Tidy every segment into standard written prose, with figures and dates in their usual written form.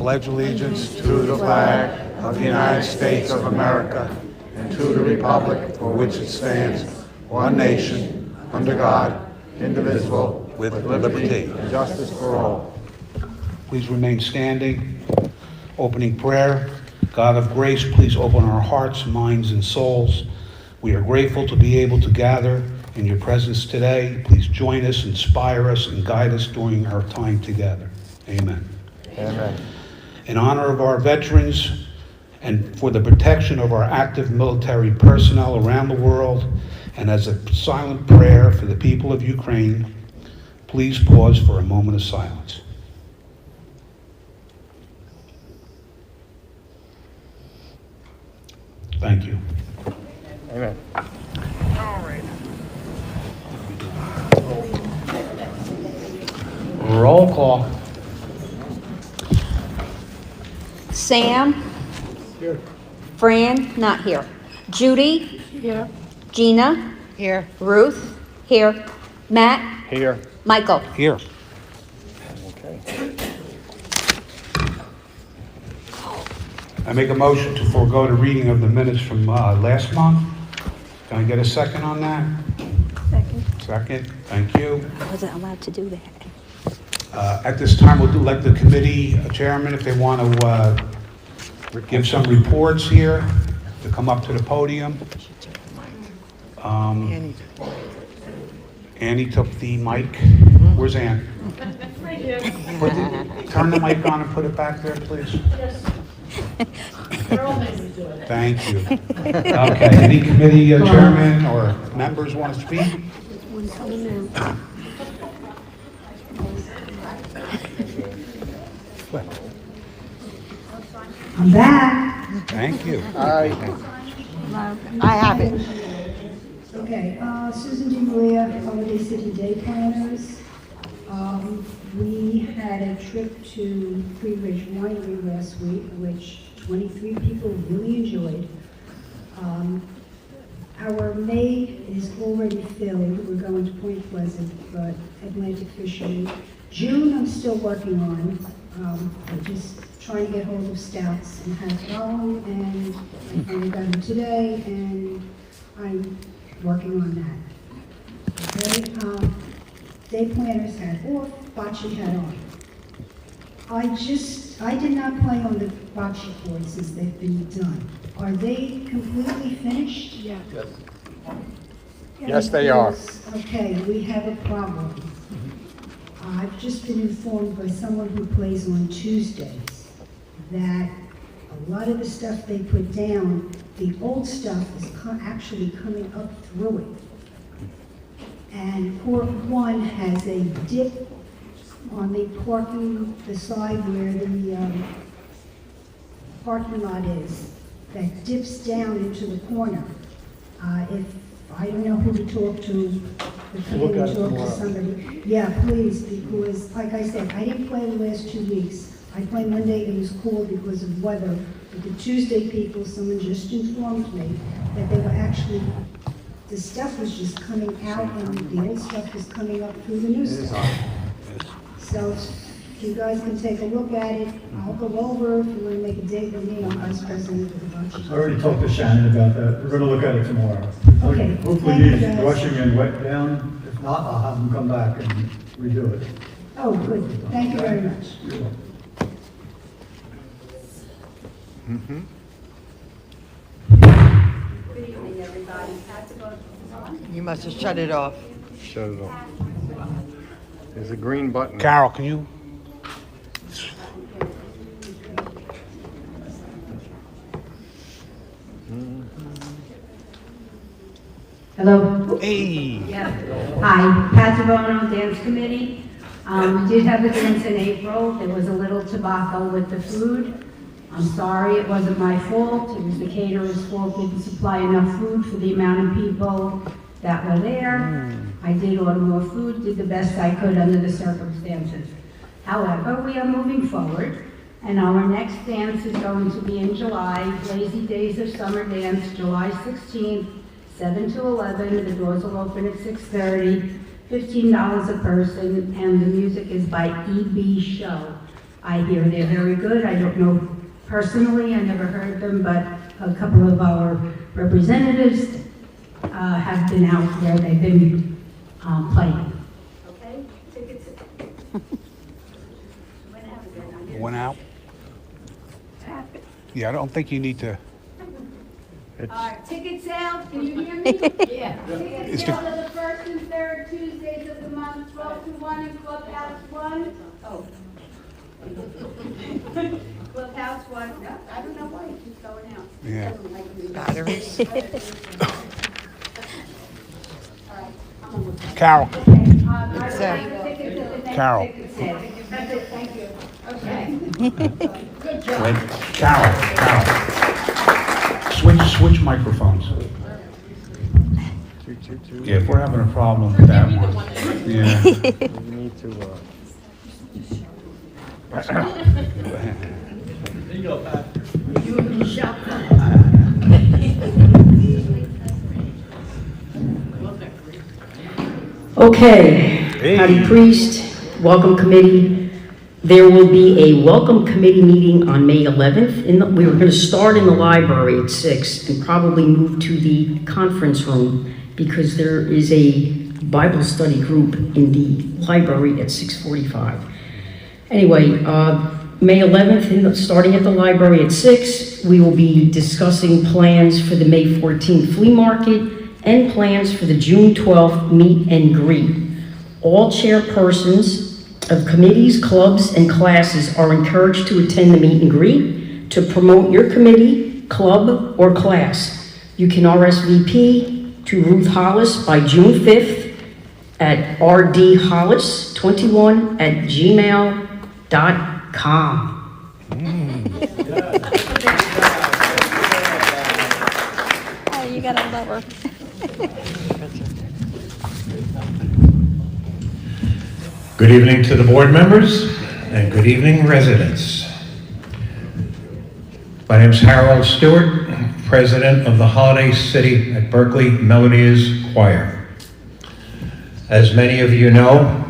pledge allegiance to the flag of the United States of America and to the republic for which it stands, one nation, under God, indivisible, with liberty and justice for all. Please remain standing. Opening prayer. God of grace, please open our hearts, minds, and souls. We are grateful to be able to gather in your presence today. Please join us, inspire us, and guide us during our time together. Amen. Amen. In honor of our veterans and for the protection of our active military personnel around the world, and as a silent prayer for the people of Ukraine, please pause for a moment of silence. Thank you. Amen. All right. Roll call. Sam? Here. Fran? Not here. Judy? Here. Gina? Here. Ruth? Here. Matt? Here. Michael? Here. Okay. I make a motion to forego the reading of the minutes from last month. Can I get a second on that? Second. Second. Thank you. I wasn't allowed to do that. At this time, we'll let the committee chairman, if they want to give some reports here, to come up to the podium. Annie took the mic. Where's Ann? Right here. Turn the mic on and put it back there, please. They're all made me do it. Thank you. Okay, any committee chairman or members want to speak? I'm back. Thank you. I have it. Okay, Susan DeMaria, Holiday City Day Planners. We had a trip to Free Ridge Winery last week, which 23 people really enjoyed. Our May is already filled. We're going to Point Pleasant, but Atlantic Fishery. June, I'm still working on. I'm just trying to get hold of stouts and have going, and I finally got them today, and I'm working on that. Okay, day planners had off, bocce had on. I did not play on the bocce boards since they've been done. Are they completely finished? Yeah. Yes. Yes, they are. Okay, we have a problem. I've just been informed by someone who plays on Tuesdays that a lot of the stuff they put down, the old stuff is actually coming up through it. And Court 1 has a dip on the side where the parking lot is, that dips down into the corner. If I don't know who to talk to, if you can talk to somebody. Yeah, please, because like I said, I didn't play the last 2 weeks. I played Monday, it was cool because of weather. But the Tuesday people, someone just informed me that they were actually, the stuff was just coming out and the old stuff was coming up through the new stuff. So if you guys can take a look at it, I'll go over if you want to make a date with me. I'm vice president of the bunch. I already talked to Shannon about that. We're going to look at it tomorrow. Okay. Hopefully Thank you, these guys. brushing and wet down. If not, I'll have them come back and redo it. Oh, good. Thank you very much. You're welcome. Good evening, everybody. You must have shut it off. shut it off. There's a green button. Carol, can you? Hello. Hey. Hi, Pat Bono, Dance Committee. We did have a dance in April. There was a little tobacco with the food. I'm sorry, it wasn't my fault. It was the caterer's fault. They didn't supply enough food for the amount of people that were there. I did order more food, did the best I could under the circumstances. However, we are moving forward, and our next dance is going to be in July, Lazy Days of Summer Dance, July 16th, 7 to 11. The doors will open at 6:30, $15 a person, and the music is by E.B. Show. I hear they're very good. I don't know personally, I never heard them, but a couple of our representatives have been out there. They've been playing. Okay, tickets. Went out? Yeah, I don't think you need to. Ticket sales, can you hear me? Yeah. Ticket It's sales are the first and third Tuesdays of the month, 12 to 1 in Clubhouse 1. Oh. Clubhouse 1, no, I don't know why it keeps going out. Yeah. Batteries. Carol. Carol. That's it, thank you. Okay. Wait. Carol. Switch microphones. Yeah, if we're having a problem with that one. Yeah. We need to, Okay, Patty Priest, Welcome Committee. There will be a Welcome Committee meeting on May 11th. We were going to start in the library at 6 and probably move to the conference room because there is a Bible study group in the library at 6:45. Anyway, May 11th, starting at the library at 6, we will be discussing plans for the May 14th flea market and plans for the June 12th meet and greet. All chairpersons of committees, clubs, and classes are encouraged to attend the meet and greet to promote your committee, club, or class. You can RSVP to Ruth Hollis by June 5th at rdhollis21@gmail.com. Oh, you got a lover. Good evening to the board members and good evening residents. My name is Harold Stewart, president of the Holiday City at Berkeley Melodies Choir. As many of you know,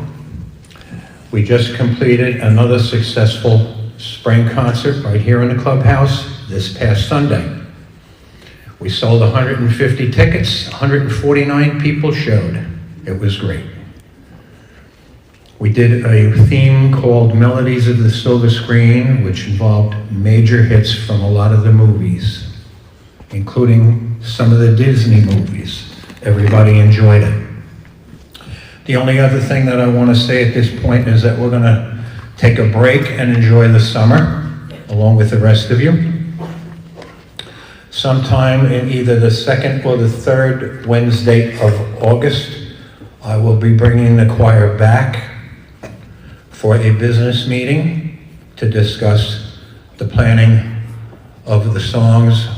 we just completed another successful spring concert right here in the clubhouse this past Sunday. We sold 150 tickets, 149 people showed. It was great. We did a theme called Melodies of the Silver Screen, which involved major hits from a lot of the movies, including some of the Disney movies. Everybody enjoyed it. The only other thing that I want to say at this point is that we're going to take a break and enjoy the summer, along with the rest of you. Sometime in either the second or the third Wednesday of August, I will be bringing the choir back for a business meeting to discuss the planning of the songs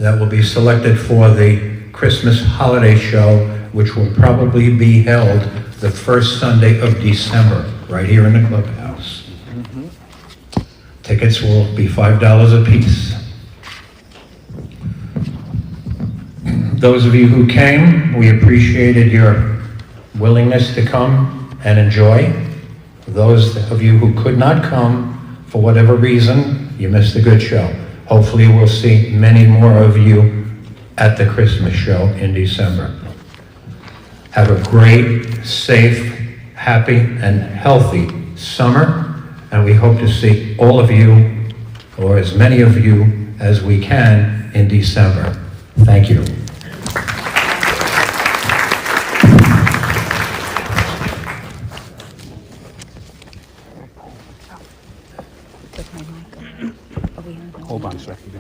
that will be selected for the Christmas holiday show, which will probably be held the first Sunday of December, right here in the clubhouse. Tickets will be $5 a piece. Those of you who came, we appreciated your willingness to come and enjoy. Those of you who could not come, for whatever reason, you missed a good show. Hopefully we'll see many more of you at the Christmas show in December. Have a great, safe, happy, and healthy summer, and we hope to see all of you, or as many of you as we can, in December. Thank you. Hold on a second.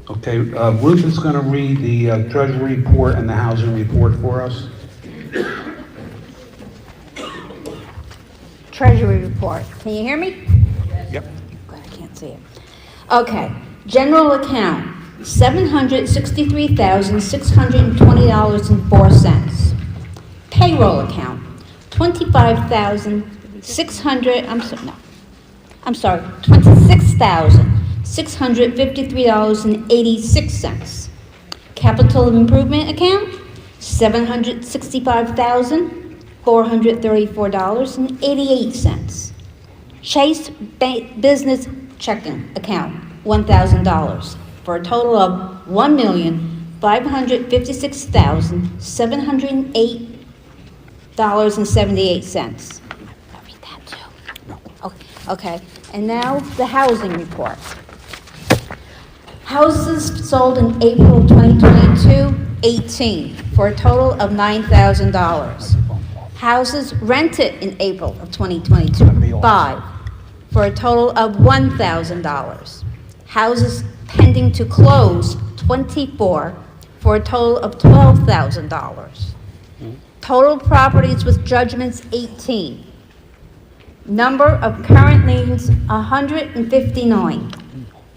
Okay, Ruth is going to read the Treasury report and the housing report for us. Treasury report. Can you hear me? Yep. God, I can't see it. Okay. General account, $763,620.04. Payroll account, $26,653.86. Capital improvement account, $765,434.88. Chase Business Checking Account, $1,000, for a total of $1,556,708.78. I'll read that too. Okay, and now the housing report. Houses sold in April 2022, 18, for a total of $9,000. Houses rented in April of 2022, 5, for a total of $1,000. Houses pending to close, 24, for a total of $12,000. Total properties with judgments, 18. Number of current liens, 159.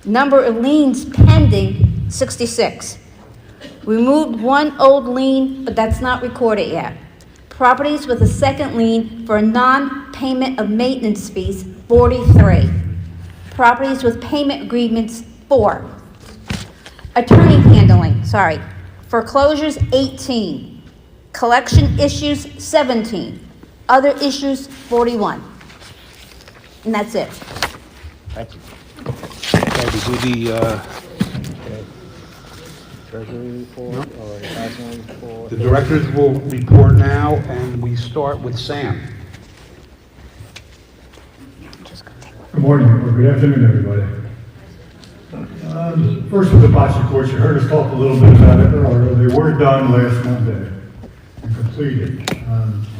Number of liens pending, 66. Removed one old lien, but that's not recorded yet. Properties with a second lien for a non-payment of maintenance fees, 43. Properties with payment agreements, 4. Attorney handling, foreclosures, 18. Collection issues, 17. Other issues, 41. And that's it. Thank you. Okay, we do the, Treasury report or the housing report? the directors will report now, and we start with Sam. Good morning, or good afternoon, everybody. First with the bocce courts, you heard us talk a little bit about it earlier. They were done last Monday and completed.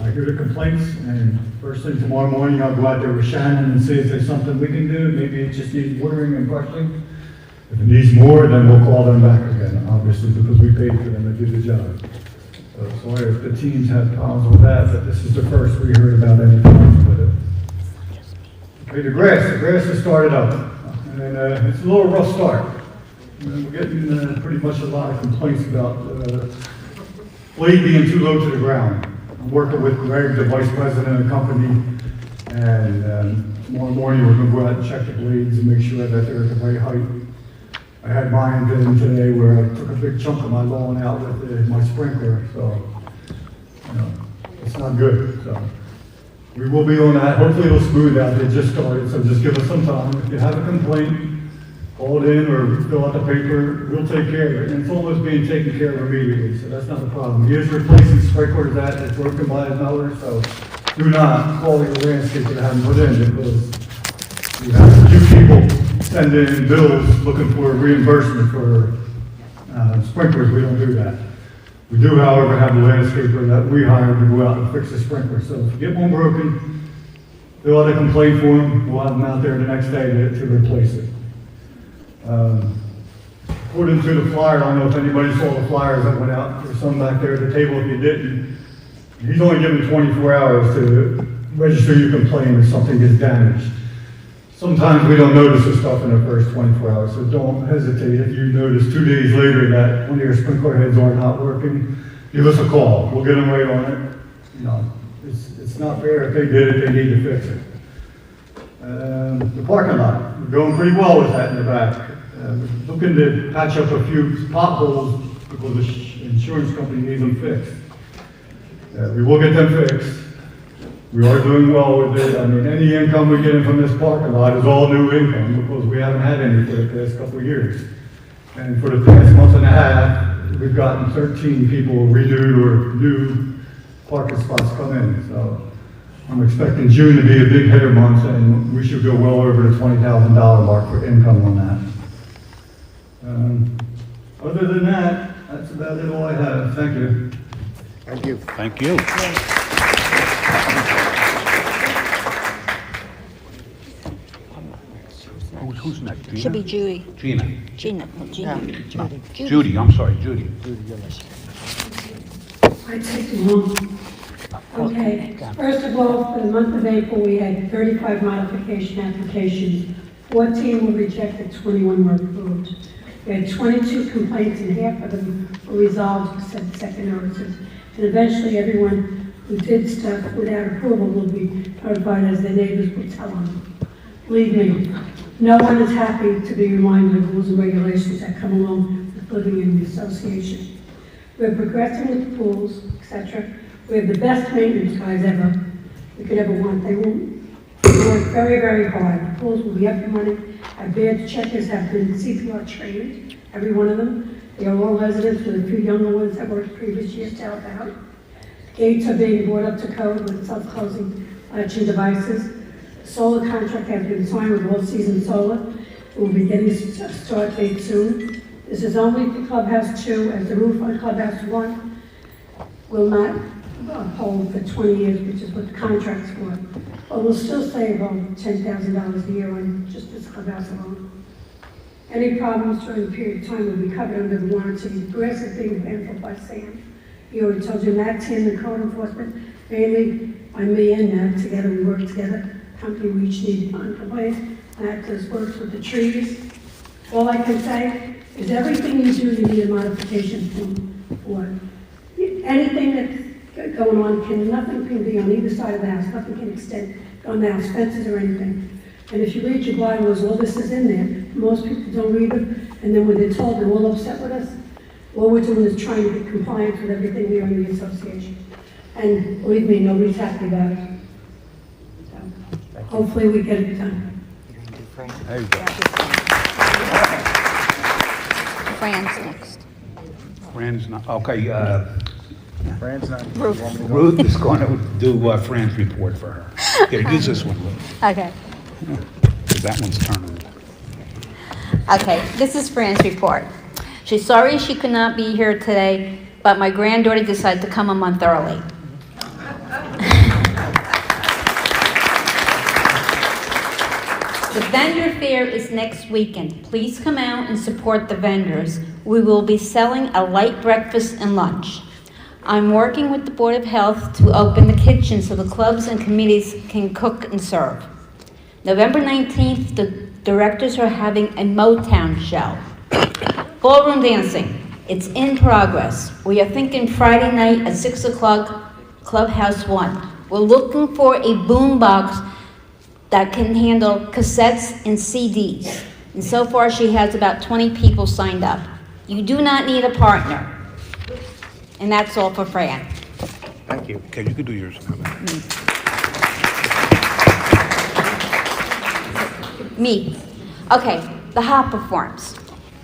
I hear the complaints, and first thing tomorrow morning, I'll go out there with Shannon and see if there's something we can do. Maybe it just needs watering and brushing. If it needs more, then we'll call them back again, obviously, because we paid for them to do the job. So sorry if the teams had problems with that, but this is the first we heard about any problems with it. Okay, the grass has started up, and it's a little rough start. We're getting pretty much a lot of complaints about Flea being too low to the ground. I'm working with Greg, the vice president of the company, and tomorrow morning we're going to go out and check the blades and make sure that they're at the right height. I had mine done today where I took a big chunk of my lawn out with my sprinkler, so it's not good. So we will be on that. Hopefully it'll smooth out. It just started, so just give us some time. If you have a complaint, call it in or fill out the paper. We'll take care of it. And it's almost being taken care of immediately, so that's not a problem. He is replacing sprinklers that's broken by another, so do not call your landscaper to have them put in, because we have a few people send in bills looking for reimbursement for sprinklers. We don't do that. We do, however, have a landscaper that we hired to go out and fix the sprinkler. So if you get one broken, fill out a complaint form. We'll have them out there the next day to replace it. According to the flyer, I don't know if anybody saw the flyers that went out. There's some back there at the table if you didn't. He's only given 24 hours to register your complaint if something gets damaged. Sometimes we don't notice this stuff in the first 24 hours, so don't hesitate. If you notice 2 days later that one of your sprinkler heads are not working, give us a call. We'll get them right on it. It's not fair. If they did it, they need to fix it. The parking lot, we're going pretty well with that in the back. We're looking to patch up a few potholes because the insurance company needs them fixed. We will get them fixed. We are doing well with it. I mean, any income we get in from this parking lot is all new income because we haven't had any for the past couple of years. And for the past month and a half, we've gotten 13 people renewed or new parking spots come in. So I'm expecting June to be a big hitter month, and we should go well over the $20,000 mark for income on that. Other than that, that's about it all I have. Thank you. Thank you. Thank you. Who's next? Gina? Should be Judy. Gina. Gina. Judy, I'm sorry, Judy. I take them home. Okay, first of all, for the month of April, we had 35 modification applications. 14 were rejected, 21 were approved. We had 22 complaints, and half of them were resolved except second notices. And eventually, everyone who did stuff without approval will be notified, as their neighbors will tell them. Believe me, no one is happy to be reminded of rules and regulations that come along with living in the association. We're progressing with the pools, etc. We have the best maintenance guys ever you could ever want. They won't worked very, very hard. The pools will be up and running. Our bed checkers have been CPR trained, every one of them. They are all residents with a few younger ones that worked previous years to help out. Gates are being brought up to code with self-closing latching devices. Solar contract has been signed with All Season Solar. We'll be getting a start date soon. This is only for Clubhouse 2, as the roof on Clubhouse 1 will not hold for 20 years, which is what the contract's for. But we'll still save $10,000 a year on just this clubhouse alone. Any problems during the period of time will be covered under the warranty. The grass is being handled by Sam. He already told you that, Tim, the code enforcement, mainly by me and Nat, together we work together. Company we each need non-compliance. Nat just works with the trees. All I can say is everything you do, you need a modification for. Anything that's going on, nothing can be on either side of the house, nothing can extend on the house, fences or anything. And if you read your bylaws, all this is in there. Most people don't read them, and then when they're told, they're all upset with us. All we're doing is trying to get compliance with everything here in the association. And believe me, nobody's happy about it. So, hopefully we get it done. There you go. Fran's next. Fran's not, okay, Fran's not. Ruth is going to do Fran's report for her. Here, use this one, Ruth. Okay. 'Cause that one's turning. Okay, this is Fran's report. She's sorry she could not be here today, but my granddaughter decided to come a month early. The vendor fair is next weekend. Please come out and support the vendors. We will be selling a light breakfast and lunch. I'm working with the Board of Health to open the kitchen so the clubs and committees can cook and serve. November 19th, the directors are having a Motown show. Ballroom dancing, it's in progress. We are thinking Friday night at 6 o'clock, Clubhouse 1. We're looking for a boombox that can handle cassettes and CDs. And so far, she has about 20 people signed up. You do not need a partner. And that's all for Fran. Thank you. Okay, you can do yours now. Me. Okay, the Hopper Forms.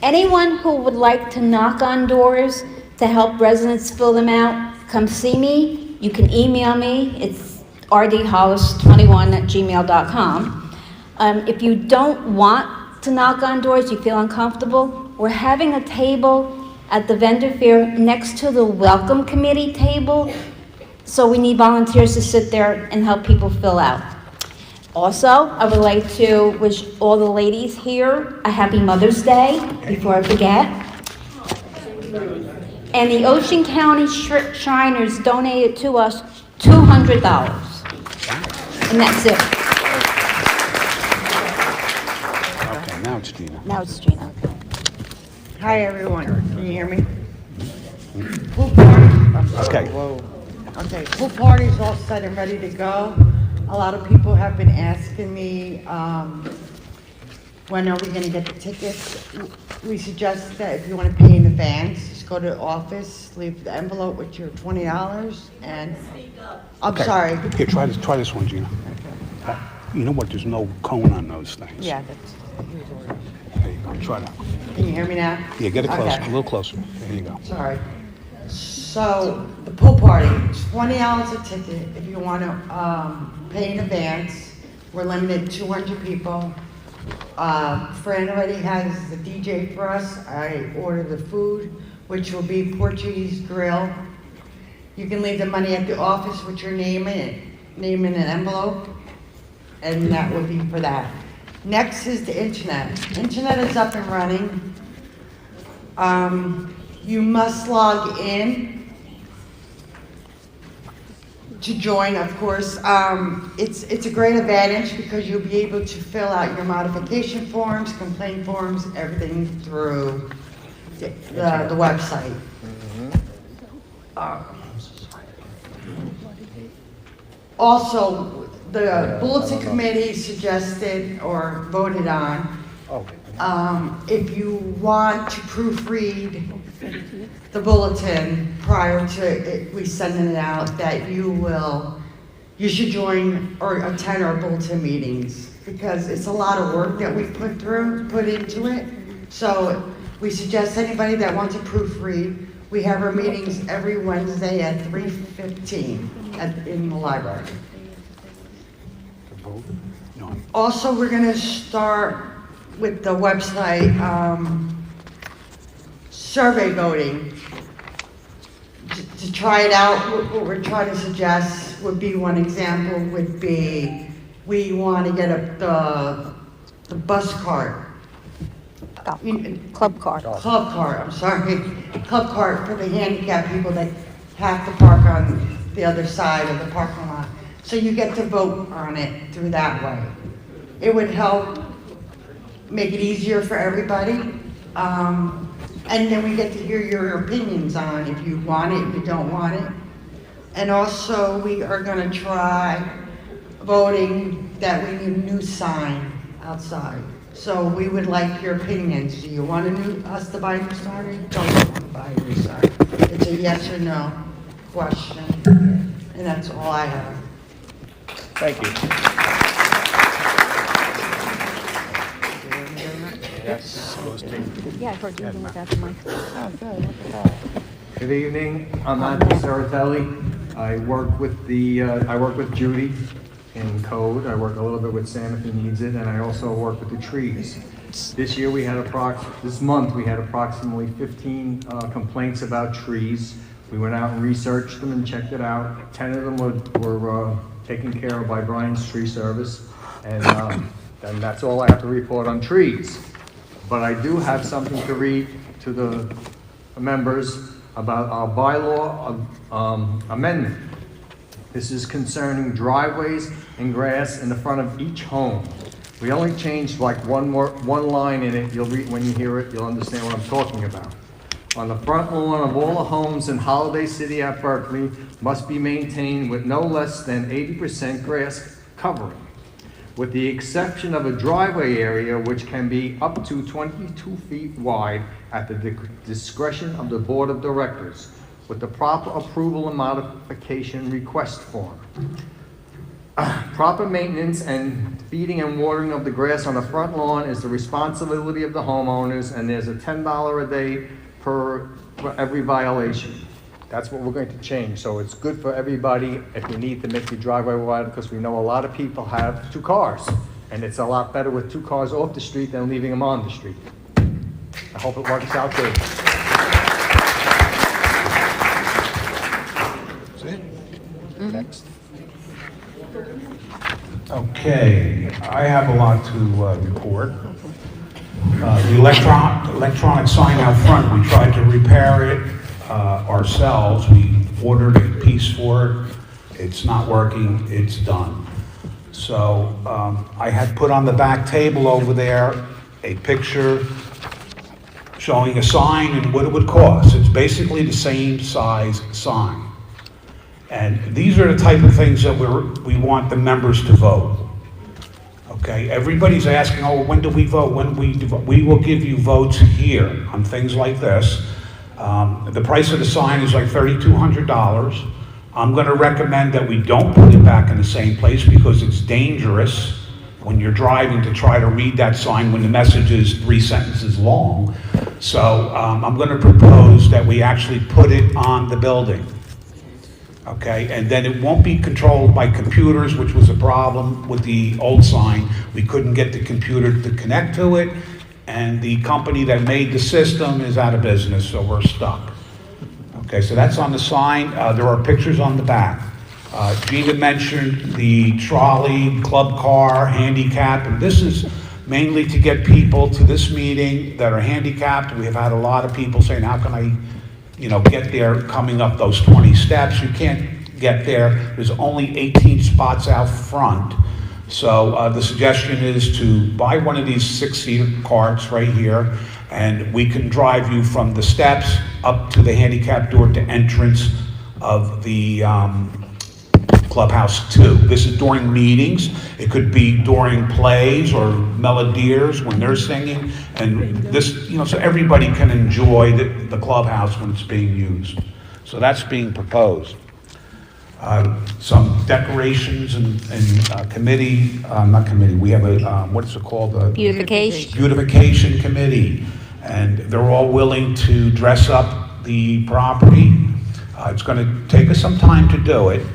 Anyone who would like to knock on doors to help residents fill them out, come see me. You can email me. It's rdhollis21@gmail.com. If you don't want to knock on doors, you feel uncomfortable, we're having a table at the vendor fair next to the welcome committee table. So we need volunteers to sit there and help people fill out. Also, I would like to wish all the ladies here a happy Mother's Day, before I forget. And the Ocean County Shriners donated to us $200. And that's it. Okay, now it's Gina. Now it's Gina. Hi, everyone. Can you hear me? Pool party. Okay. Okay, pool party's all set and ready to go. A lot of people have been asking me, when are we gonna get the tickets? We suggest that if you wanna pay in advance, just go to the office, leave the envelope with your $20, and, I'm Okay. sorry. Here, try this one, Gina. You know what, there's no cone on those things. Yeah, that's, There you go, try that. can you hear me now? Yeah, get it closer, Okay. a little closer. There you go. Sorry. So, the pool party, $20 a ticket if you want to pay in advance. We're limited 200 people. Fran already has the DJ for us. I ordered the food, which will be Portuguese grill. You can leave the money at the office with your name in an envelope, and that would be for that. Next is the internet. Internet is up and running. You must log in to join, of course. It's a great advantage because you'll be able to fill out your modification forms, complaint forms, everything through the website. Also, the bulletin committee suggested or voted on, if you want to proofread the bulletin prior to we sending it out, that you will you should join or attend our bulletin meetings, because it's a lot of work that we put into it. So we suggest anybody that wants to proofread, we have our meetings every Wednesday at 3:15 in the library. Also, we're gonna start with the website, survey voting. To try it out, what we're trying to suggest would be, one example would be, we want to get the bus cart. Club card. Club cart, I'm sorry. Club cart for the handicapped people that have to park on the other side of the parking lot. So you get to vote on it through that way. It would help make it easier for everybody. And then we get to hear your opinions on if you want it, if you don't want it. And also, we are gonna try voting that we need a new sign outside. So we would like your opinions. Do you want us to buy a new sign, or you don't want to buy a new sign? It's a yes or no question, and that's all I have. Thank you. Yes. Yeah, I heard you were at the mic. Good evening, I'm Anthony Saratelli. I work with Judy in code. I work a little bit with Sam if he needs it, and I also work with the trees. This year this month we had approximately 15 complaints about trees. We went out and researched them and checked it out. 10 of them were taken care of by Brian's Tree Service, and that's all I have to report on trees. But I do have something to read to the members about our bylaw amendment. This is concerning driveways and grass in the front of each home. We only changed like one line in it. When you hear it, you'll understand what I'm talking about. On the front lawn of all the homes in Holiday City at Berkeley must be maintained with no less than 80% grass covering, with the exception of a driveway area which can be up to 22 feet wide at the discretion of the Board of Directors, with the proper approval and modification request form. Proper maintenance and feeding and watering of the grass on the front lawn is the responsibility of the homeowners, and there's a $10 a day for every violation. That's what we're going to change, so it's good for everybody if you need to make your driveway wider, because we know a lot of people have 2 cars, and it's a lot better with 2 cars off the street than leaving them on the street. I hope it works out good. That's it? Next. Okay, I have a lot to report. The electronic sign out front, we tried to repair it ourselves. We ordered a piece for it. It's not working, it's done. So I had put on the back table over there a picture showing a sign and what it would cost. It's basically the same size sign. And these are the type of things that we want the members to vote. Okay, everybody's asking, oh, when do we vote? When we vote? We will give you votes here on things like this. The price of the sign is like $3,200. I'm gonna recommend that we don't put it back in the same place because it's dangerous when you're driving to try to read that sign when the message is 3 sentences long. So I'm gonna propose that we actually put it on the building. Okay, and then it won't be controlled by computers, which was a problem with the old sign. We couldn't get the computer to connect to it, and the company that made the system is out of business, so we're stuck. Okay, so that's on the sign. There are pictures on the back. Gina mentioned the trolley, club car, handicap, and this is mainly to get people to this meeting that are handicapped. We have had a lot of people saying, how can I get there coming up those 20 steps? You can't get there. There's only 18 spots out front. So the suggestion is to buy one of these 6-seater carts right here, and we can drive you from the steps up to the handicap door to entrance of the Clubhouse 2. This is during meetings. It could be during plays or melodiers when they're singing, and this, so everybody can enjoy the clubhouse when it's being used. So that's being proposed. some decorations and committee, not committee, we have a, what is it called? Beautification. Beautification committee, and they're all willing to dress up the property. It's going to take us some time to do it,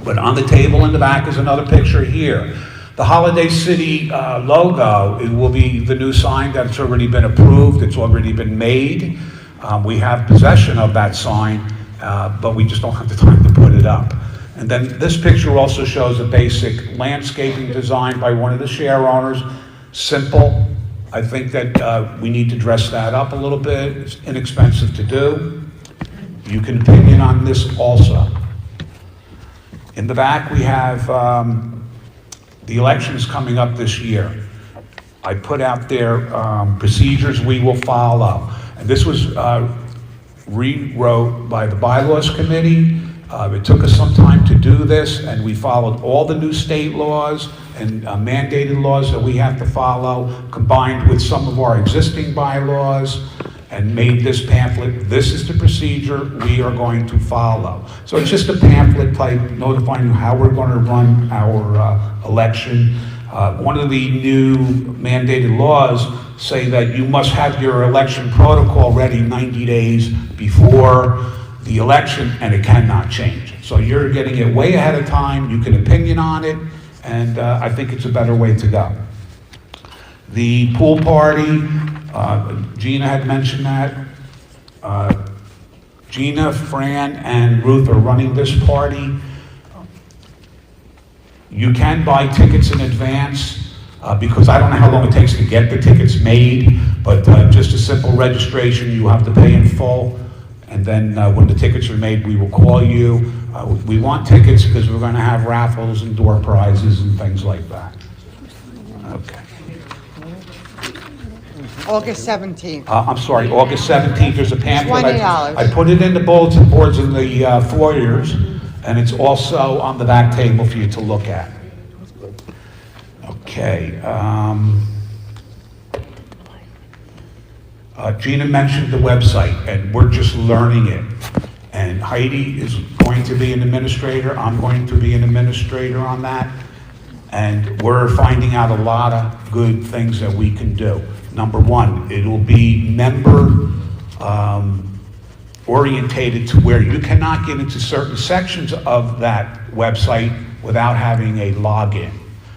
but on the table in the back is another picture here. The Holiday City logo, it will be the new sign that's already been approved, it's already been made. We have possession of that sign, but we just don't have the time to put it up. And then this picture also shows a basic landscaping design by one of the share owners. Simple. I think that we need to dress that up a little bit. It's inexpensive to do. You can opinion on this also. In the back, we have the elections coming up this year. I put out there procedures we will follow. And this was rewrote by the bylaws committee. It took us some time to do this, and we followed all the new state laws and mandated laws that we have to follow, combined with some of our existing bylaws, and made this pamphlet. This is the procedure we are going to follow. So it's just a pamphlet type notifying you how we're going to run our election. One of the new mandated laws say that you must have your election protocol ready 90 days before the election, and it cannot change. So you're getting it way ahead of time, you can opinion on it, and I think it's a better way to go. The pool party, Gina had mentioned that. Gina, Fran, and Ruth are running this party. You can buy tickets in advance, because I don't know how long it takes to get the tickets made, but just a simple registration, you have to pay in full. And then when the tickets are made, we will call you. We want tickets because we're going to have raffles and door prizes and things like that. Okay. August 17th. I'm sorry, August 17th, there's a pamphlet. $20. I put it in the bulletin boards in the foyers, and it's also on the back table for you to look at. Okay. Gina mentioned the website, and we're just learning it. And Heidi is going to be an administrator. I'm going to be an administrator on that. And we're finding out a lot of good things that we can do. Number one, it'll be member orientated to where you cannot get into certain sections of that website without having a login.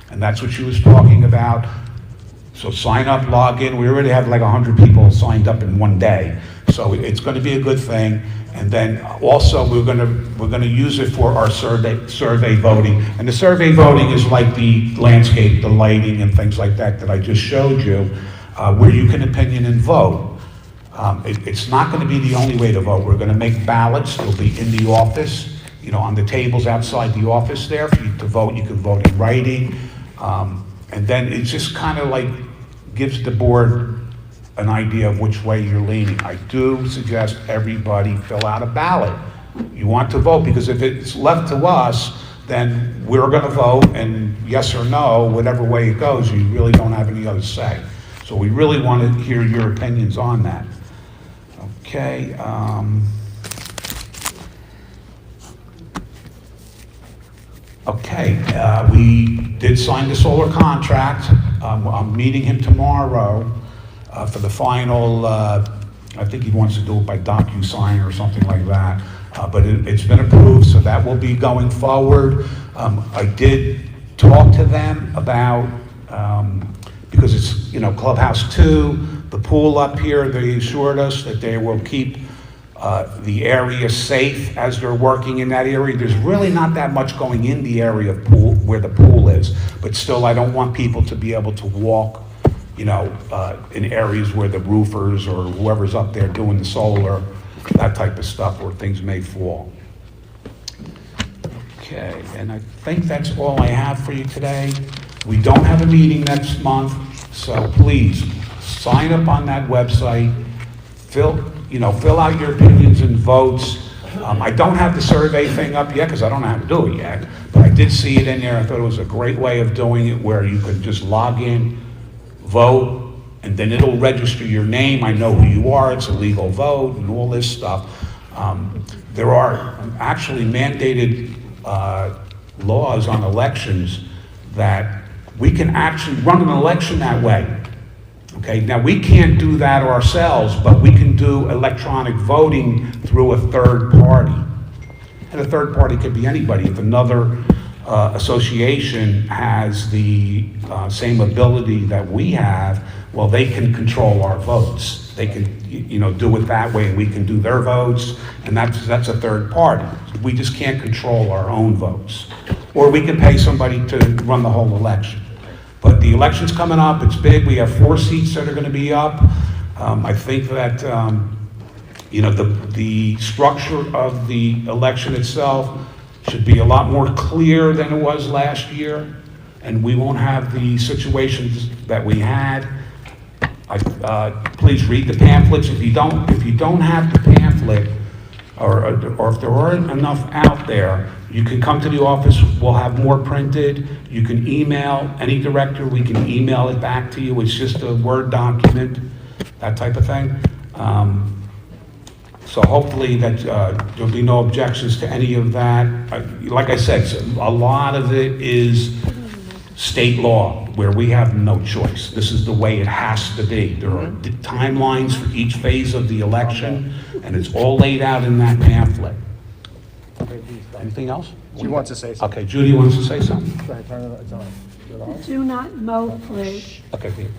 And that's what she was talking about. So sign up, log in. We already have like 100 people signed up in one day. So it's going to be a good thing. And then also we're going to use it for our survey voting. And the survey voting is like the landscape, the lighting and things like that I just showed you, where you can opinion and vote. It's not going to be the only way to vote. We're going to make ballots. They'll be in the office, you know, on the tables outside the office there for you to vote. You can vote in writing. And then it just kind of like gives the board an idea of which way you're leaning. I do suggest everybody fill out a ballot. You want to vote, because if it's left to us, then we're going to vote, and yes or no, whatever way it goes, you really don't have any other say. So we really want to hear your opinions on that. Okay. Okay, we did sign the solar contract. I'm meeting him tomorrow for the final, I think he wants to do it by DocuSign or something like that. But it's been approved, so that will be going forward. I did talk to them about, because it's, you know, Clubhouse 2, the pool up here, they assured us that they will keep the area safe as they're working in that area. There's really not that much going in the area of pool, where the pool is, but still I don't want people to be able to walk, you know, in areas where the roofers or whoever's up there doing the solar, that type of stuff, where things may fall. Okay, and I think that's all I have for you today. We don't have a meeting next month, so please sign up on that website, fill out your opinions and votes. I don't have the survey thing up yet because I don't know how to do it yet, but I did see it in there. I thought it was a great way of doing it, where you could just log in, vote, and then it'll register your name. I know who you are. It's a legal vote and all this stuff. There are actually mandated laws on elections that we can actually run an election that way. Okay, now we can't do that ourselves, but we can do electronic voting through a third party. And a third party could be anybody. If another association has the same ability that we have, well, they can control our votes. They can, do it that way, and we can do their votes, and that's a third party. We just can't control our own votes. Or we can pay somebody to run the whole election. But the election's coming up, it's big, we have 4 seats that are gonna be up. I think that, the structure of the election itself should be a lot more clear than it was last year, and we won't have the situations that we had. Please read the pamphlets. If you don't have the pamphlet, or if there aren't enough out there, you can come to the office, we'll have more printed. You can email any director, we can email it back to you. It's just a Word document, that type of thing. So hopefully that there'll be no objections to any of that. Like I said, a lot of it is state law, where we have no choice. This is the way it has to be. There are timelines for each phase of the election, and it's all laid out in that pamphlet. Anything else? She wants to say something. Okay, Judy wants to say something. Do not mow flags. Okay, Pete.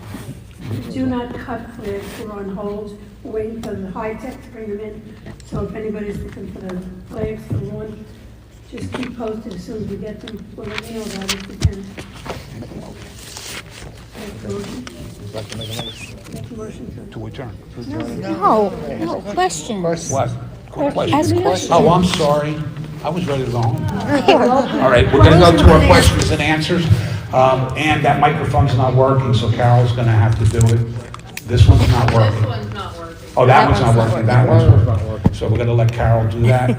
Do not cut flags. We're on hold, waiting for the high tech to bring them in. So if anybody's looking for the flags for lawn, just keep posted as soon as we get them. We'll let you know about it if we can. Make a motion To adjourn. No, question. What? Ask questions. Oh, I'm sorry. I was ready to go home. All right, we're gonna go to our questions and answers. And that microphone's not working, so Carol's gonna have to do it. This one's not working. This one's not working. Oh, that one's not working, that one's working. So we're gonna let Carol do that.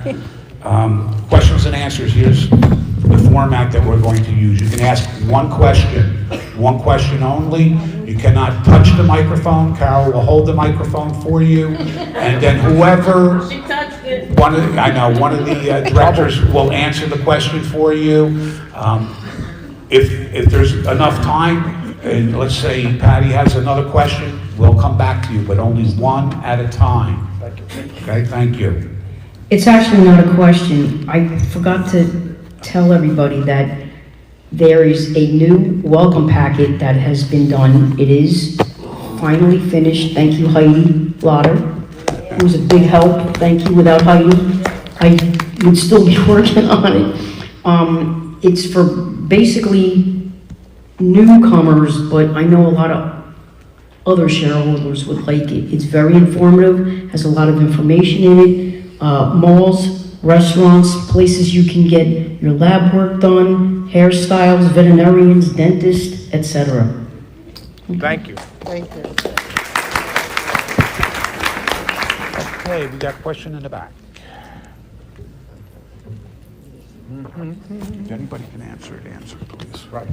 Questions and answers, here's the format that we're going to use. You can ask one question only. You cannot touch the microphone. Carol will hold the microphone for you. And then whoever, She touched it. one of the directors will answer the question for you. If there's enough time, and let's say Patty has another question, we'll come back to you, but only one at a time. Okay, thank you. It's actually not a question. I forgot to tell everybody that there is a new welcome packet that has been done. It is finally finished. Thank you, Heidi Lotter. It was a big help. Thank you. Without Heidi, I would still be working on it. It's for basically newcomers, but I know a lot of other shareholders would like it. It's very informative, has a lot of information in it. Malls, restaurants, places you can get your lab work done, hairstyles, veterinarians, dentists, etc. Thank you. Thank you. Okay, we got a question in the back. If anybody can answer it, please. Right.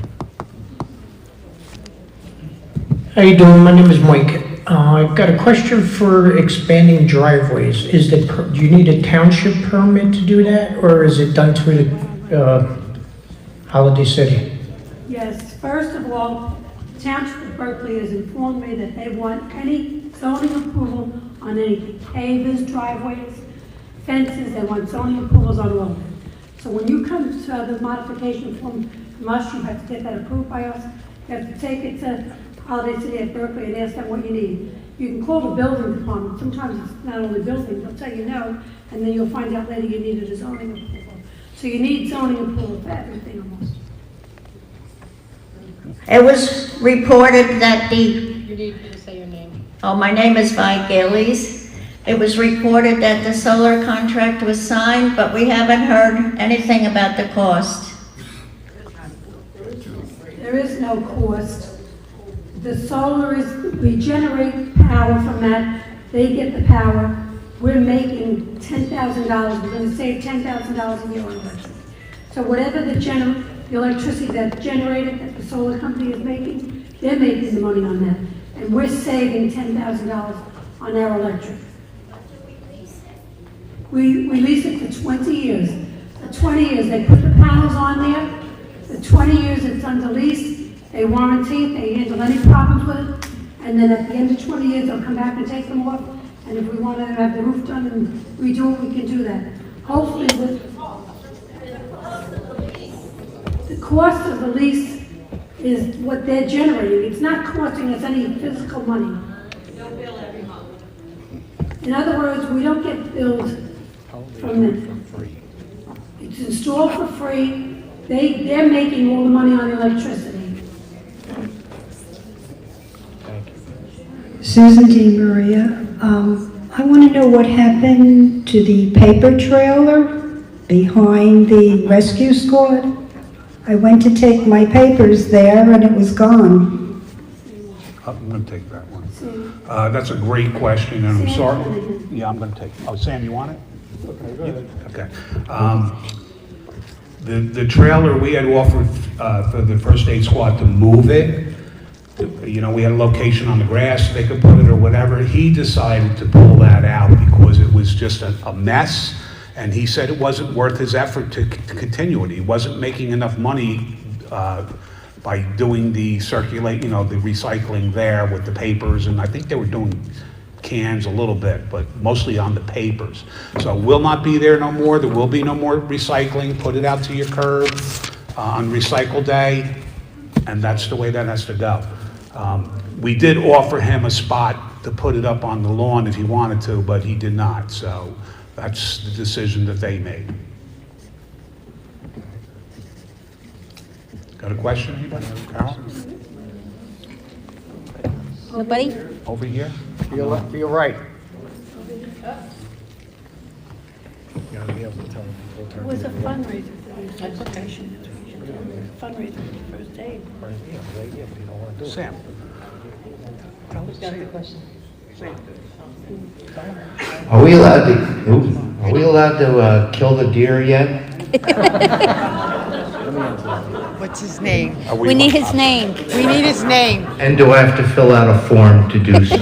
How you doing? My name is Mike. I've got a question for expanding driveways. Do you need a township permit to do that, or is it done through the Holiday City? Yes, first of all, the Township of Berkeley has informed me that they want any zoning approval on any pavers, driveways, fences, they want zoning approvals on all of it. So when you come to the modification from us, you have to get that approved by us. You have to take it to Holiday City at Berkeley and ask them what you need. You can call the building department. Sometimes it's not only building, they'll tell you no, and then you'll find out later you needed a zoning approval. So you need zoning approval for everything almost. It was reported that You need to say your name. my name is Vi Gales. It was reported that the solar contract was signed, but we haven't heard anything about the cost. There is no cost. The solar is, we generate power from that, they get the power. We're making $10,000, we're gonna save $10,000 a year on electricity. So whatever the electricity that's generated, that the solar company is making, they're making the money on that. And we're saving $10,000 on our electric. We lease it for 20 years. for 20 years. They put the panels on there. For 20 years it's under lease. They warranty it. They handle any problems with it. And then at the end of 20 years, they'll come back and take them off. And if we want to have the roof done and redo it, we can do that. Hopefully, the cost of the lease is what they're generating. It's not costing us any physical money. In other words, we don't get billed from them. It's installed for free. They're making all the money on electricity. Susan D. Maria, I want to know what happened to the paper trailer behind the rescue squad. I went to take my papers there and it was gone. I'm going to take that one. That's a great question, and I'm sorry. Yeah, I'm going to take it. Oh, Sam, you want it? Okay. The trailer, we had offered for the first aid squad to move it. You know, we had a location on the grass, they could put it or whatever. He decided to pull that out because it was just a mess. And he said it wasn't worth his effort to continue it. He wasn't making enough money by doing the the recycling there with the papers. And I think they were doing cans a little bit, but mostly on the papers. So we'll not be there no more. There will be no more recycling. Put it out to your curb on recycle day. And that's the way that has to go. We did offer him a spot to put it up on the lawn if he wanted to, but he did not. So that's the decision that they made. Got a question, anybody? Carol? Nobody? Over here? To your right. It was a fundraiser for the application. Fundraiser for the first aid. Sam? Are we allowed to kill the deer yet? What's his name? We need his name. We need his name. And do I have to fill out a form to do so?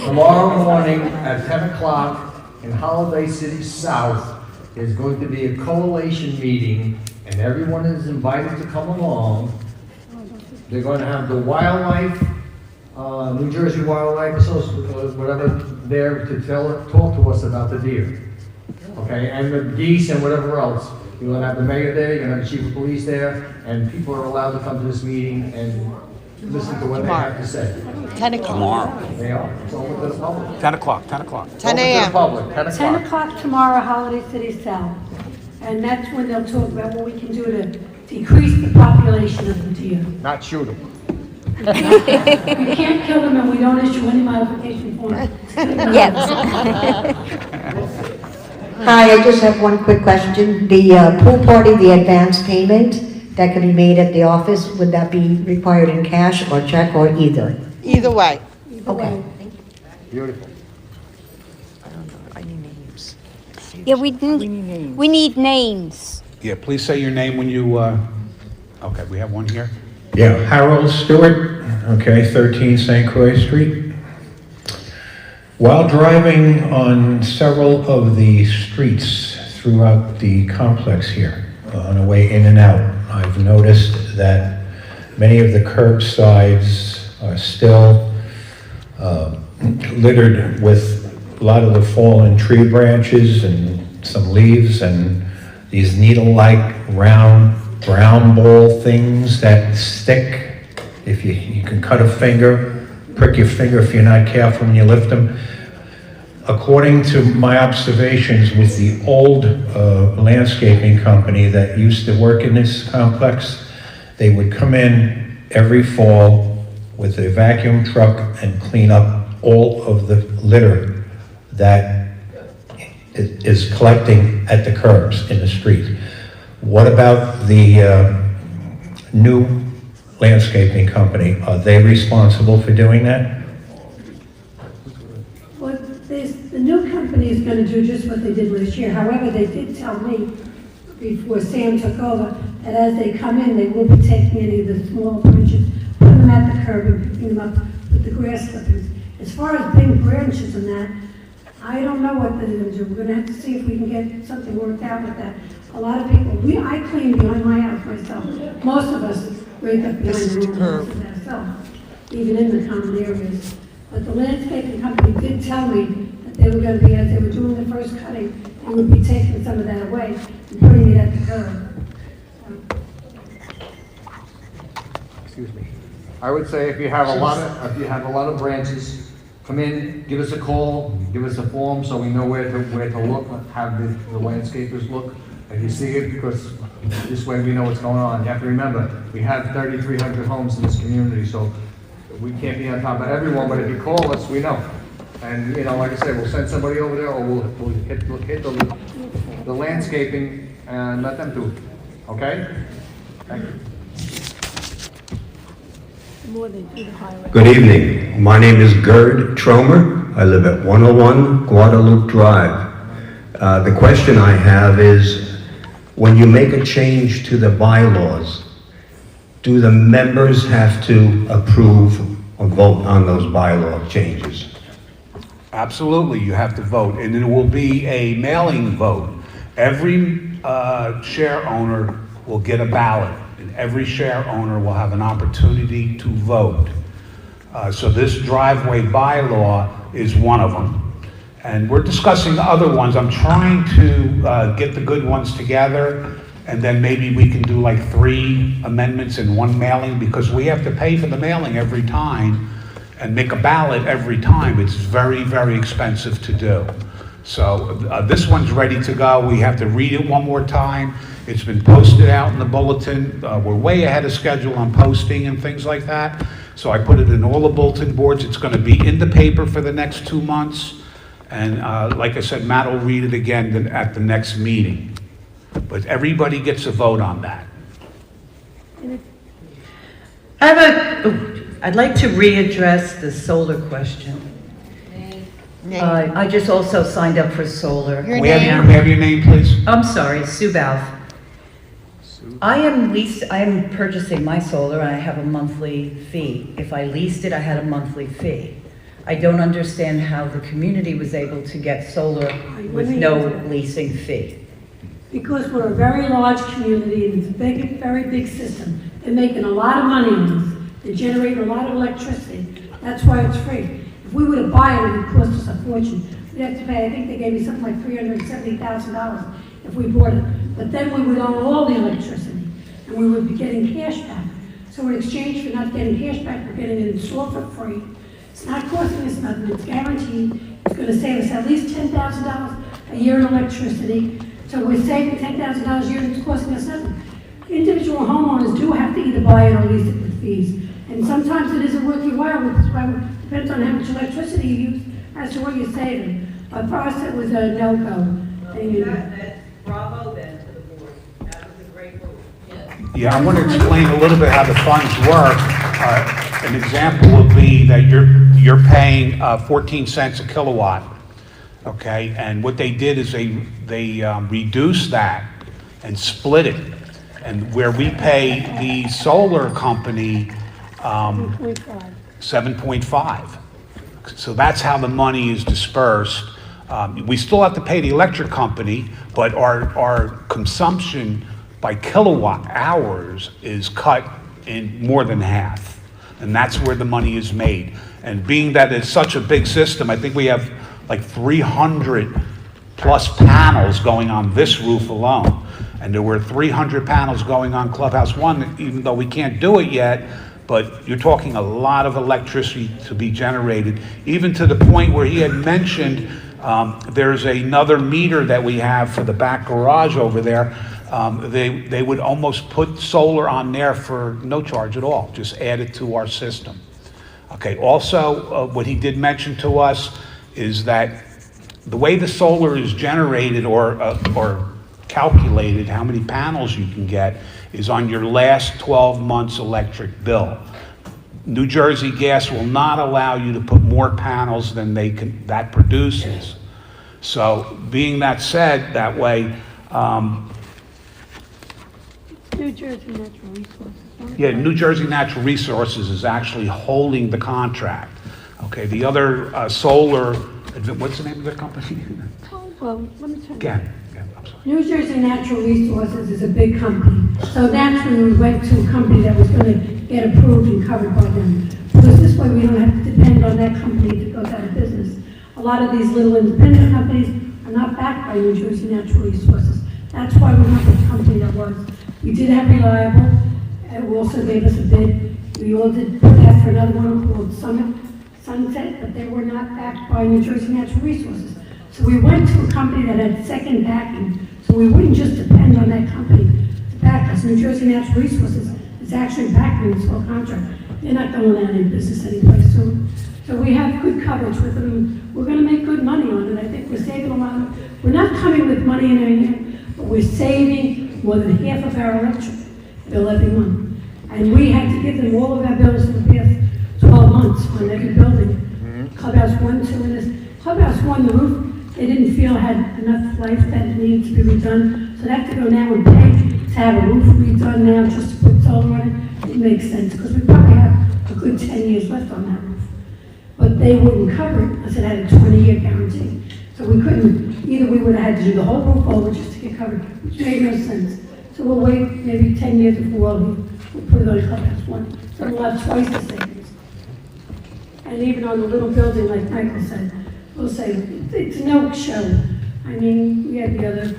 Tomorrow morning at 10 o'clock in Holiday City South, there's going to be a coalition meeting, and everyone is invited to come along. They're going to have the wildlife, New Jersey Wildlife Association, whatever, there to talk to us about the deer. Okay, and the geese and whatever else. You're going to have the mayor there, you're going to have the chief of police there, and people are allowed to come to this meeting and listen to what they have to say. 10 o'clock. Tomorrow. They are. It's open to the public. 10 o'clock, 10 o'clock. 10 Open to the a.m. public, 10 10 o'clock. o'clock tomorrow, Holiday City South. And that's when they'll talk about what we can do to decrease the population of the deer. Not shoot them. We can't kill them and we don't issue any modification forms. Yes. Hi, I just have one quick question. The pool party, the advance payment that can be made at the office, would that be required in cash or check or either? Either way. Okay. Beautiful. I need names. Yeah, we need names. Yeah, please say your name when you, okay, we have one here. Yeah, Harold Stewart, okay, 13 St. Croix Street. While driving on several of the streets throughout the complex here, on the way in and out, I've noticed that many of the curbsides are still littered with a lot of the fallen tree branches and some leaves and these needle-like round brown ball things that stick. If you can cut a finger, prick your finger if you're not careful when you lift them. According to my observations with the old landscaping company that used to work in this complex, they would come in every fall with a vacuum truck and clean up all of the litter that is collecting at the curbs in the street. What about the new landscaping company? Are they responsible for doing that? Well, the new company is going to do just what they did last year. However, they did tell me before Sam took over that as they come in, they will be taking any of the smaller branches, putting them at the curb and picking them up with with the grass clippings. As far as big branches and that, I don't know what they're gonna do. We're gonna have to see if we can get something worked out with that. A lot of people, I clean behind my house myself. Most of us rake up behind our own houses ourselves, even in the common areas. But the landscaping company did tell me that they were gonna be, as they were doing the first cutting, they would be taking some of that away and putting it at the curb. Excuse me. I would say if you have a lot of branches, come in, give us a call, give us a form so we know where to look, have the landscapers look, and you see it, because this way we know what's going on. You have to remember, we have 3,300 homes in this community, so we can't be on top of everyone, but if you call us, we know. And, you know, like I said, we'll send somebody over there, or we'll hit the landscaping and let them do it. Okay? Thank you. Good evening. My name is Gerd Tromer. I live at 101 Guadalupe Drive. The question I have is, when you make a change to the bylaws, do the members have to approve or vote on those bylaw changes? Absolutely, you have to vote, and it will be a mailing vote. Every share owner will get a ballot, and every share owner will have an opportunity to vote. So this driveway bylaw is one of them. And we're discussing other ones. I'm trying to get the good ones together, and then maybe we can do like 3 amendments in one mailing, because we have to pay for the mailing every time and make a ballot every time. It's very, very expensive to do. So this one's ready to go. We have to read it one more time. It's been posted out in the bulletin. We're way ahead of schedule on posting and things like that. So I put it in all the bulletin boards. It's going to be in the paper for the next 2 months. And like I said, Matt will read it again at the next meeting. But everybody gets a vote on that. I'd like to readdress the solar question. I just also signed up for solar. May I have your name, please? I'm sorry, Sue Balf. I am purchasing my solar and I have a monthly fee. If I leased it, I had a monthly fee. I don't understand how the community was able to get solar with no leasing fee. Because we're a very large community and it's a big, very big system. They're making a lot of money on this. They're generating a lot of electricity. That's why it's free. If we were to buy it, it would cost us a fortune. We'd have to pay, I think they gave me something like $370,000 if we bought it. But then we would own all the electricity and we would be getting cash back. So in exchange for not getting cash back, we're getting it installed for free. It's not costing us nothing. It's guaranteed. It's going to save us at least $10,000 a year in electricity. So we're saving $10,000 a year and it's costing us nothing. Individual homeowners do have to either buy it or lease it with fees. And sometimes it isn't worth your while. It depends on how much electricity you use as to what you're saving. But for us, it was a no-go. Bravo then to the board. That was a great move. Yeah, I want to explain a little bit how the funds work. An example would be that you're paying 14 cents a kilowatt, okay? And what they did is they reduced that and split it. And where we pay the solar company 7.5. So that's how the money is dispersed. We still have to pay the electric company, but our consumption by kilowatt hours is cut in more than half. And that's where the money is made. And being that it's such a big system, I think we have like 300 plus panels going on this roof alone. And there were 300 panels going on Clubhouse 1, even though we can't do it yet, but you're talking a lot of electricity to be generated, even to the point where he had mentioned there's another meter that we have for the back garage over there. They would almost put solar on there for no charge at all, just add it to our system. Okay, also what he did mention to us is that the way the solar is generated or calculated, how many panels you can get, is on your last 12 months electric bill. New Jersey Gas will not allow you to put more panels than that produces. So being that said, that way, New Jersey Natural Resources. yeah, New Jersey Natural Resources is actually holding the contract. Okay, the other solar, what's the name of the company? Well, let me tell you. Again, I'm sorry. New Jersey Natural Resources is a big company. So naturally, we went to a company that was going to get approved and covered by them. Because this way, we don't have to depend on that company that goes out of business. A lot of these little independent companies are not backed by New Jersey Natural Resources. That's why we went with the company that was. We did have Reliable, and we also gave us a bid. We all did ask for another one called Sunset, but they were not backed by New Jersey Natural Resources. So we went to a company that had second backing, so we wouldn't just depend on that company to back us. New Jersey Natural Resources is actually backing this whole contract. They're not going out of business anyplace soon. So we have good coverage with them. We're going to make good money on it. I think we're saving a lot of, we're not coming with money in our hand, but we're saving more than half of our electric bill every month. And we had to give them all of our bills for the past 12 months on every building. Clubhouse 1, 2, and this. Clubhouse 1, the roof, they didn't feel had enough life that it needed to be redone. So they have to go now and pay to have a roof redone now just to put solar on it. It makes sense because we probably have a good 10 years left on that roof. But they wouldn't cover it unless it had a 20-year guarantee. So we couldn't, either we would have had to do the whole roof over just to get covered, which made no sense. So we'll wait maybe 10 years before we'll put it on Clubhouse 1. So we'll have twice the savings. And even on the little building, like Michael said, we'll say, it's no show. I mean, we had the other,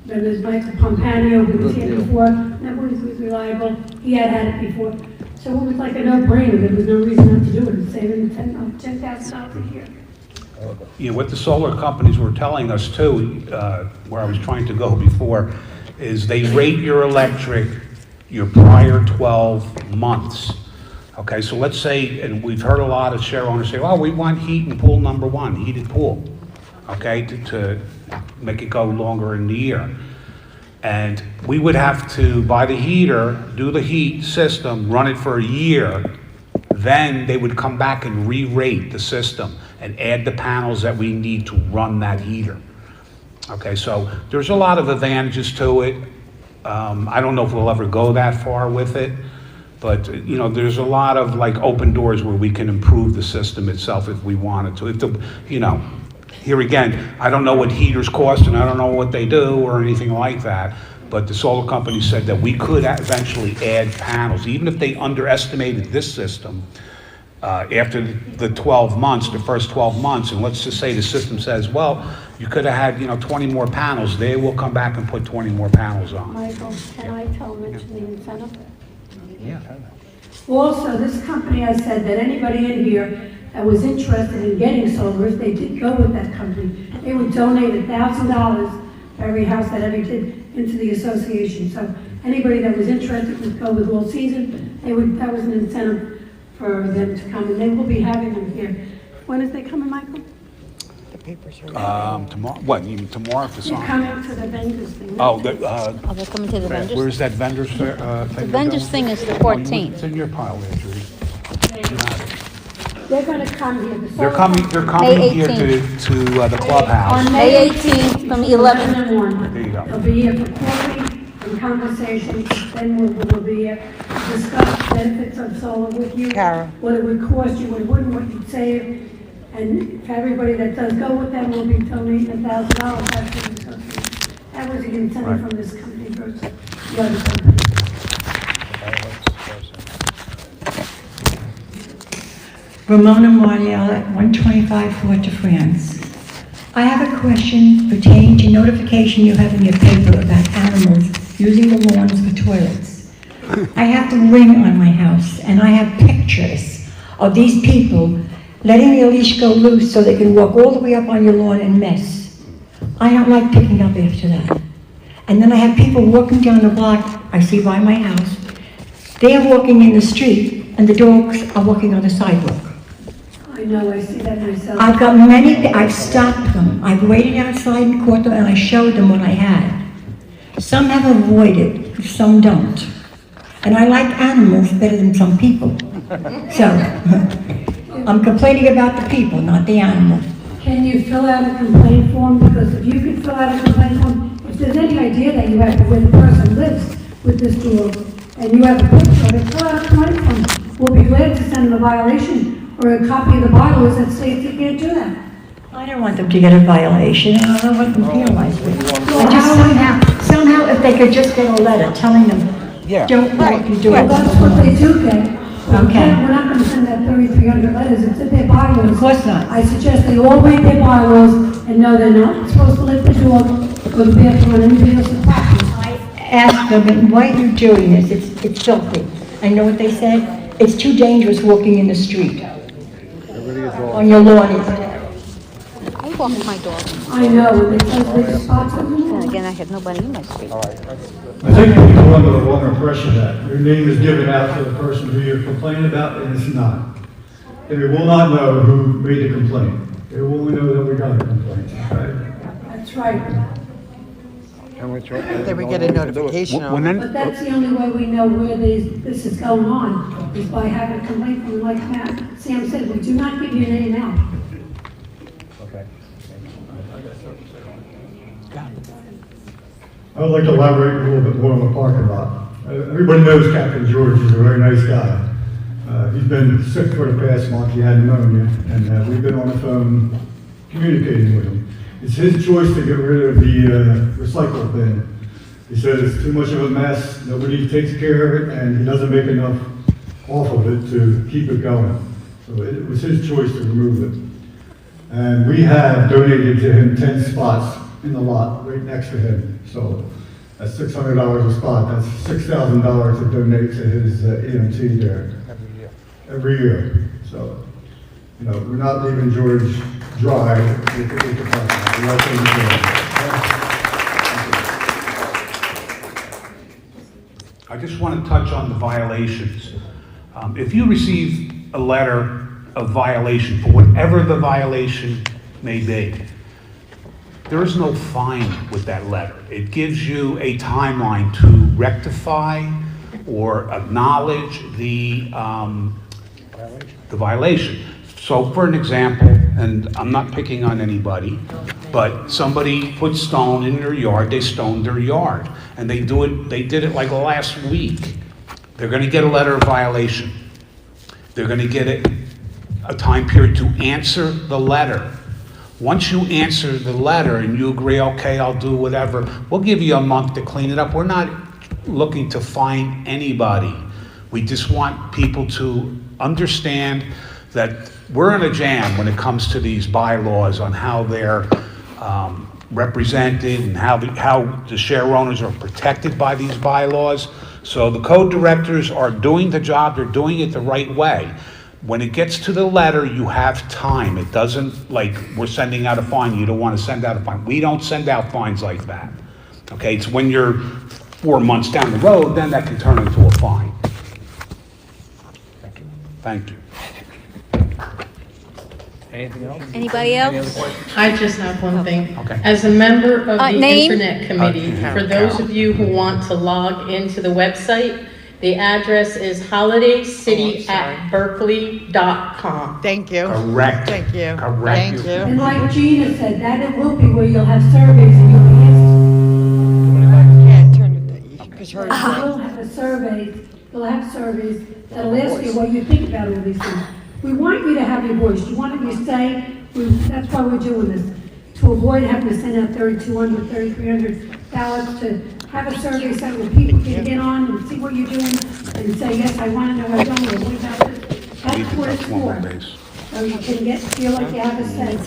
then there's Michael Pompanio, who was here before, that was Reliable, he had it before. So it was like a no-brainer, there was no reason not to do it, it's saving $10,000 a year. Yeah, what the solar companies were telling us too, where I was trying to go before, is they rate your electric your prior 12 months. Okay, so let's say, and we've heard a lot of share owners say, well, we want heat in pool number 1, heated pool, okay, to make it go longer in the year. And we would have to buy the heater, do the heat system, run it for a year, then they would come back and re-rate the system and add the panels that we need to run that heater. Okay, so there's a lot of advantages to it. I don't know if we'll ever go that far with it, but you know, there's a lot of like open doors where we can improve the system itself if we wanted to. If the, you know, here again, I don't know what heaters cost and I don't know what they do or anything like that, but the solar company said that we could eventually add panels, even if they underestimated this system. After the 12 months, the first 12 months, and let's just say the system says, well, you could have had, you know, 20 more panels, they will come back and put 20 more panels on. Michael, can I mention the incentive? Yeah. Also, this company has said that anybody in here that was interested in getting solar, if they did go with that company, they would donate $1,000 for every house that ever did into the association. So anybody that was interested would go with All Season. They would, that was an incentive for them to come, and they will be having them here. When is they coming, Michael? Tomorrow, what, you mean tomorrow for They're some? coming to the vendors thing. Oh, they're coming to the vendors? where's that vendors thing? The vendors thing is the 14th. It's in your pile there, Judy. They're gonna come here. The They're solar coming May here 18th. to the clubhouse. On May 18th from 11. and 1. There you go. They'll be here for coffee and conversation, then we'll be here to discuss benefits of solar with you. What it would cost you, what it wouldn't, what you'd save. And for everybody that does go with them, we'll be donating $1,000 back to the association. That was the incentive from this company versus the other company. Ramona Martial at 125 Fort de France. I have a question pertaining to notification you have in your paper about animals using the lawns for toilets. I have the ring on my house, and I have pictures of these people letting their leash go loose so they can walk all the way up on your lawn and mess. I don't like picking up after that. And then I have people walking down the block I see by my house. They're walking in the street, and the dogs are walking on the sidewalk. I know, I see that myself. I've got many, I've stopped them. I've waited outside and caught them, and I showed them what I had. Some have avoided, some don't. And I like animals better than some people. So, I'm complaining about the people, not the animal. Can you fill out a complaint form? Because if you could fill out a complaint form, if there's any idea that you have where the person lives with this dog, and you have a picture of it, fill out a complaint form. We'll be glad to send them a violation or a copy of the bylaws that states you can't do that. I don't want them to get a violation, and I don't want them penalized with it. Well, But just how- somehow, if they could just get a letter telling them, don't what you do. Well, that's what they do get. Okay. We're not gonna send out 3,300 letters, it's in their bylaws. Of course not. I suggest they all read their bylaws and know they're not supposed to let the dog go to the bathroom on anybody else's property. I asked them, why are you doing this? It's filthy. I know what they said. It's too dangerous walking in the street. On your lawn, it's I walk my dog. I know, and because they spots them. And again, I had nobody in my street. I think people are under the wrong impression that your name is given out to the person who you're complaining about, and it's not. They will not know who made the complaint. They will only know that we got a complaint, okay? That's right. Then we get a notification. But that's the only way we know where this is going on, is by having a complaint from, like Sam said, we do not give your name out. I would like to elaborate a little bit more on the parking lot. Everybody knows Captain George is a very nice guy. He's been sick for the past month, he had pneumonia, and we've been on the phone communicating with him. It's his choice to get rid of the recycle bin. He says it's too much of a mess, nobody takes care of it, and he doesn't make enough off of it to keep it going. So it was his choice to remove it. And we have donated to him 10 spots in the lot right next to him. So that's $600 a spot. That's $6,000 to donate to his EMT there. Every year. So, you know, we're not leaving George dry with the parking lot. We're not leaving him I just want to touch on the violations. If you receive a letter of violation, for whatever the violation may be, there is no fine with that letter. It gives you a timeline to rectify or acknowledge the violation. So for an example, and I'm not picking on anybody, but somebody put stone in their yard, they stoned their yard, and they did it like last week. They're gonna get a letter of violation. They're gonna get a time period to answer the letter. Once you answer the letter and you agree, okay, I'll do whatever, we'll give you a month to clean it up. We're not looking to fine anybody. We just want people to understand that we're in a jam when it comes to these bylaws on how they're represented and how the share owners are protected by these bylaws. So the code directors are doing the job, they're doing it the right way. When it gets to the letter, you have time. It doesn't, like, we're sending out a fine, you don't want to send out a fine. We don't send out fines like that. Okay, it's when you're 4 months down the road, then that can turn into a fine. Thank you. Anything else? Anybody else? I just have one thing. Okay. As a member of the Name? Internet Committee, for those of you who want to log into the website, the address is holidaycity@berkeley.com. Thank you. Correct. Thank you. Correct. Thank you. And like Gina said, that it will be where you'll have surveys and you'll Yeah, turn it, because hers. We'll have a survey, we'll have surveys that'll ask you what you think about all these things. We want you to have your voice, you want you to say, that's why we're doing this, to avoid having to send out 3,200, 3,300 ballots, to have a survey so that people can get on and see what you're doing and say, yes, I want to know, I don't know, what about this? That's what it's for. So you can feel like you have a say.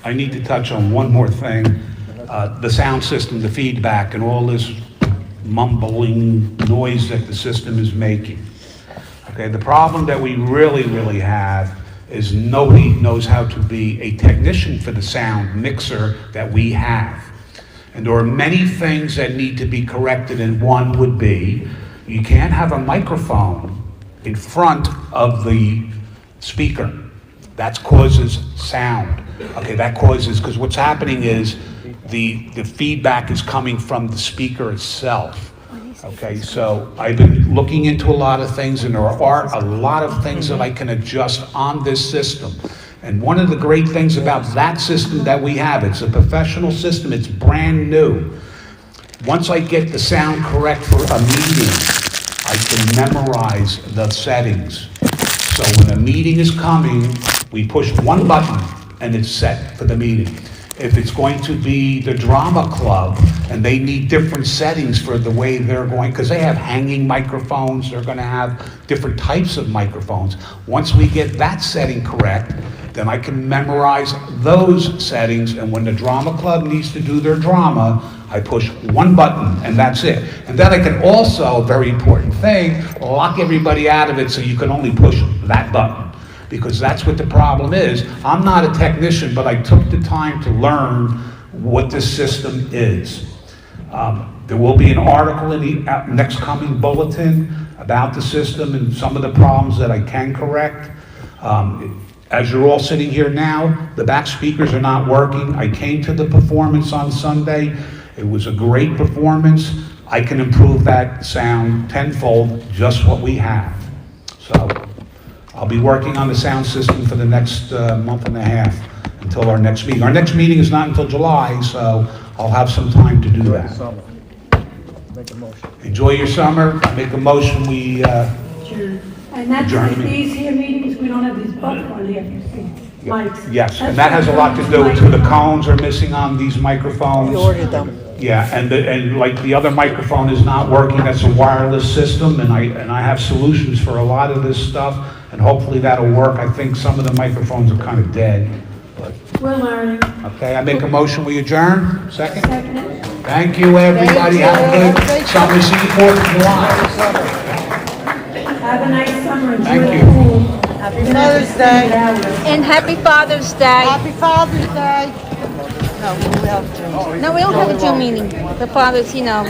I need to touch on one more thing. The sound system, the feedback, and all this mumbling noise that the system is making. Okay, the problem that we really have is nobody knows how to be a technician for the sound mixer that we have. And there are many things that need to be corrected, and one would be, you can't have a microphone in front of the speaker. That causes sound. Okay, that causes, because what's happening is the feedback is coming from the speaker itself. Okay, so I've been looking into a lot of things, and there are a lot of things that I can adjust on this system. And one of the great things about that system that we have, it's a professional system, it's brand new. Once I get the sound correct for a meeting, I can memorize the settings. So when a meeting is coming, we push one button and it's set for the meeting. If it's going to be the drama club and they need different settings for the way they're going, because they have hanging microphones, they're gonna have different types of microphones. Once we get that setting correct, then I can memorize those settings, and when the drama club needs to do their drama, I push one button and that's it. And then I can also, very important thing, lock everybody out of it so you can only push that button. Because that's what the problem is. I'm not a technician, but I took the time to learn what this system is. There will be an article in the next coming bulletin about the system and some of the problems that I can correct. As you're all sitting here now, the back speakers are not working. I came to the performance on Sunday. It was a great performance. I can improve that sound tenfold, just what we have. So I'll be working on the sound system for the next month and a half until our next meeting. Our next meeting is not until July, so I'll have some time to do that. Enjoy your summer. Make a motion, we And that's adjourn like the meeting. these here meetings, we don't have these buttons on here, you see, mics. Yes, and that has a lot to do with the cones are missing on these microphones. We ordered them. Yeah, and like the other microphone is not working, that's a wireless system, and I have solutions for a lot of this stuff, and hopefully that'll work. I think some of the microphones are kind of dead. We're learning. Okay, I make a motion, we adjourn. Second? Second. Thank you, everybody. Have a good summer. See you 4th of July. Have a nice summer. Enjoy Thank the you. pool. Happy Mother's Day. And happy Father's Day. Happy Father's Day. No, we have to. No, we don't have a June meeting. The fathers, you know.